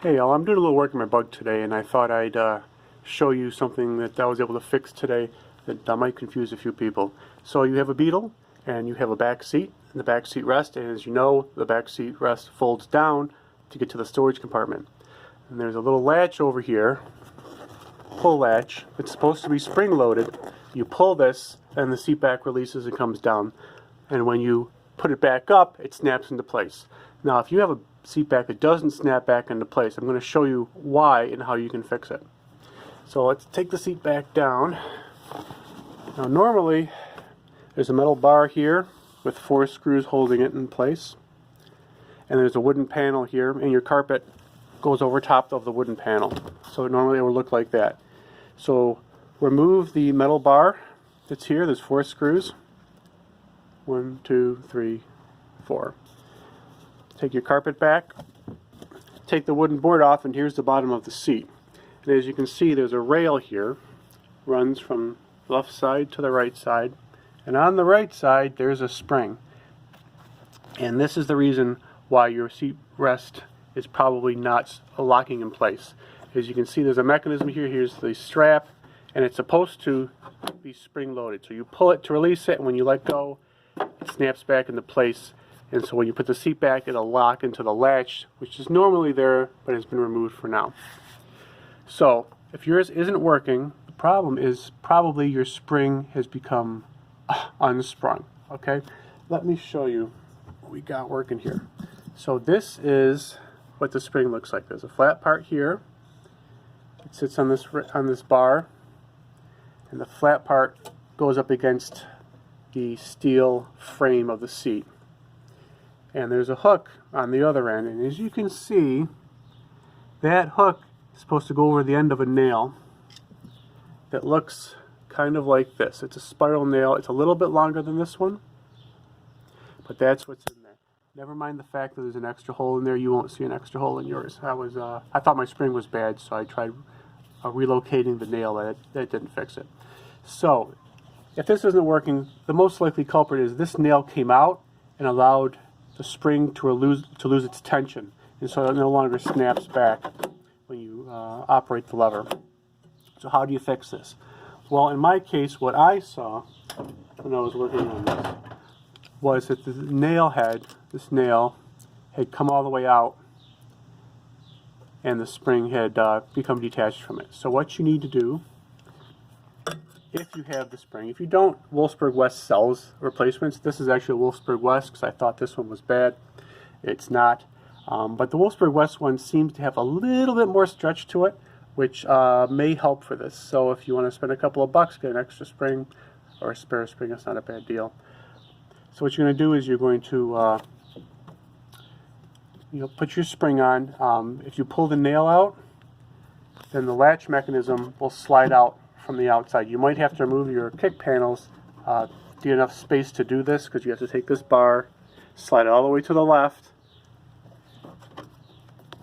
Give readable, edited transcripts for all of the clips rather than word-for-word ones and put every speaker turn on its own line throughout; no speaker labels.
Hey y'all, I'm doing a little work on my bug today, and I thought I'd show you something that I was able to fix today that might confuse a few people. So you have a Beetle, and you have a back seat, and the back seat rest, and as you know, the back seat rest folds down to get to the storage compartment. And there's a little latch over here, pull latch. It's supposed to be spring loaded. You pull this, and the seat back releases and comes down. And when you put it back up, it snaps into place. Now, if you have a seat back that doesn't snap back into place, I'm going to show you why and how you can fix it. So let's take the seat back down. Now, normally, there's a metal bar here with 4 screws holding it in place. And there's a wooden panel here, and your carpet goes over top of the wooden panel. So normally it would look like that. So remove the metal bar that's here. There's 4 screws. 1, 2, 3, 4. Take your carpet back, take the wooden board off, and here's the bottom of the seat. And as you can see, there's a rail here, runs from left side to the right side, and on the right side there's a spring. And this is the reason why your seat rest is probably not locking in place. As you can see, there's a mechanism here. Here's the strap, and it's supposed to be spring loaded. So you pull it to release it, and when you let go, it snaps back into place. And so when you put the seat back, it'll lock into the latch, which is normally there, but has been removed for now. So if yours isn't working, the problem is probably your spring has become unsprung. Okay, let me show you what we got working here. So this is what the spring looks like. There's a flat part here. It sits on this bar, and the flat part goes up against the steel frame of the seat. And there's a hook on the other end, and as you can see, that hook is supposed to go over the end of a nail that looks kind of like this. It's a spiral nail. It's a little bit longer than this one, but that's what's in there. Never mind the fact that there's an extra hole in there. You won't see an extra hole in yours. I thought my spring was bad, so I tried relocating the nail. That didn't fix it. So if this isn't working, the most likely culprit is this nail came out and allowed the spring to lose its tension, and so it no longer snaps back when you operate the lever. So how do you fix this? Well, in my case, what I saw when I was working on this was that this nail had come all the way out, and the spring had become detached from it. So what you need to do, if you have the spring, if you don't, Wolfsburg West sells replacements. This is actually a Wolfsburg West because I thought this one was bad. It's not. But the Wolfsburg West one seems to have a little bit more stretch to it, which may help for this. So if you want to spend a couple of bucks, get an extra spring or a spare spring, it's not a bad deal. So what you're going to do is you're going to put your spring on. If you pull the nail out, then the latch mechanism will slide out from the outside. You might have to remove your kick panels to get enough space to do this, because you have to take this bar, slide it all the way to the left,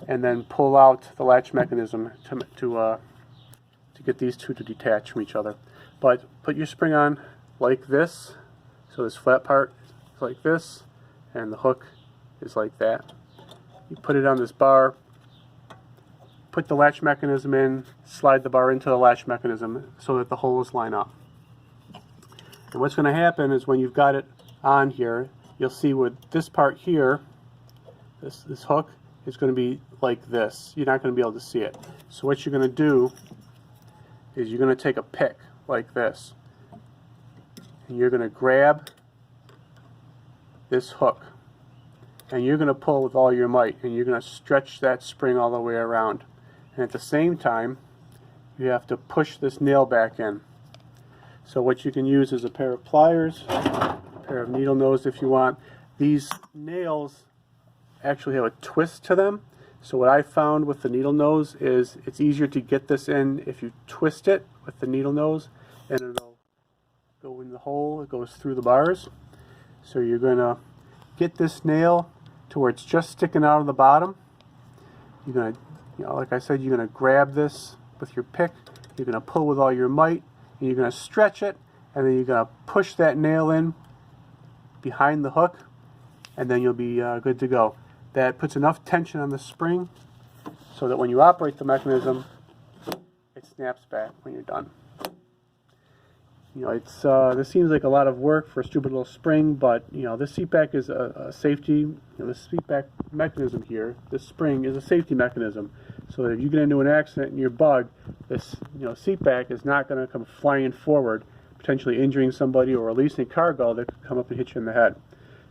and then pull out the latch mechanism to get these two to detach from each other. But put your spring on like this, so this flat part is like this, and the hook is like that. You put it on this bar, put the latch mechanism in, slide the bar into the latch mechanism so that the holes line up. And what's going to happen is when you've got it on here, you'll see with this part here, this hook is going to be like this. You're not going to be able to see it. So what you're going to do is you're going to take a pick like this, and you're going to grab this hook, and you're going to pull with all your might, and you're going to stretch that spring all the way around. And at the same time, you have to push this nail back in. So what you can use is a pair of pliers, a pair of needle nose if you want. These nails actually have a twist to them. So what I found with the needle nose is it's easier to get this in if you twist it with the needle nose, and it'll go in the hole. It goes through the bars. So you're going to get this nail to where it's just sticking out of the bottom. You're going to, like I said, you're going to grab this with your pick. You're going to pull with all your might, and you're going to stretch it, and then you're going to push that nail in behind the hook, and then you'll be good to go. That puts enough tension on the spring so that when you operate the mechanism, it snaps back when you're done. You know, it's this seems like a lot of work for a stupid little spring, but you know, this seat back is a safety. You know, this seat back mechanism here, this spring is a safety mechanism, so that if you get into an accident and you're bugged, this seat back is not going to come flying forward, potentially injuring somebody or releasing cargo that could come up and hit you in the head.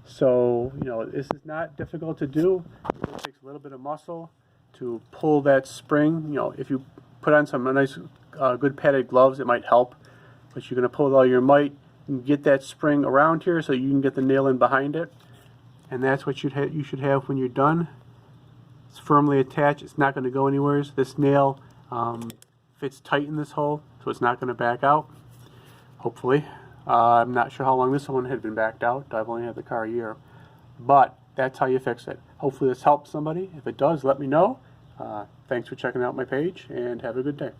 So you know, this is not difficult to do. It takes a little bit of muscle to pull that spring. You know, if you put on some nice, good padded gloves, it might help. But you're going to pull with all your might and get that spring around here so you can get the nail in behind it. And that's what you should have when you're done. It's firmly attached. It's not going to go anywhere. This nail fits tight in this hole, so it's not going to back out, hopefully. I'm not sure how long this one had been backed out. I've only had the car a year. But that's how you fix it. Hopefully this helps somebody. If it does, let me know. Thanks for checking out my page, and have a good day.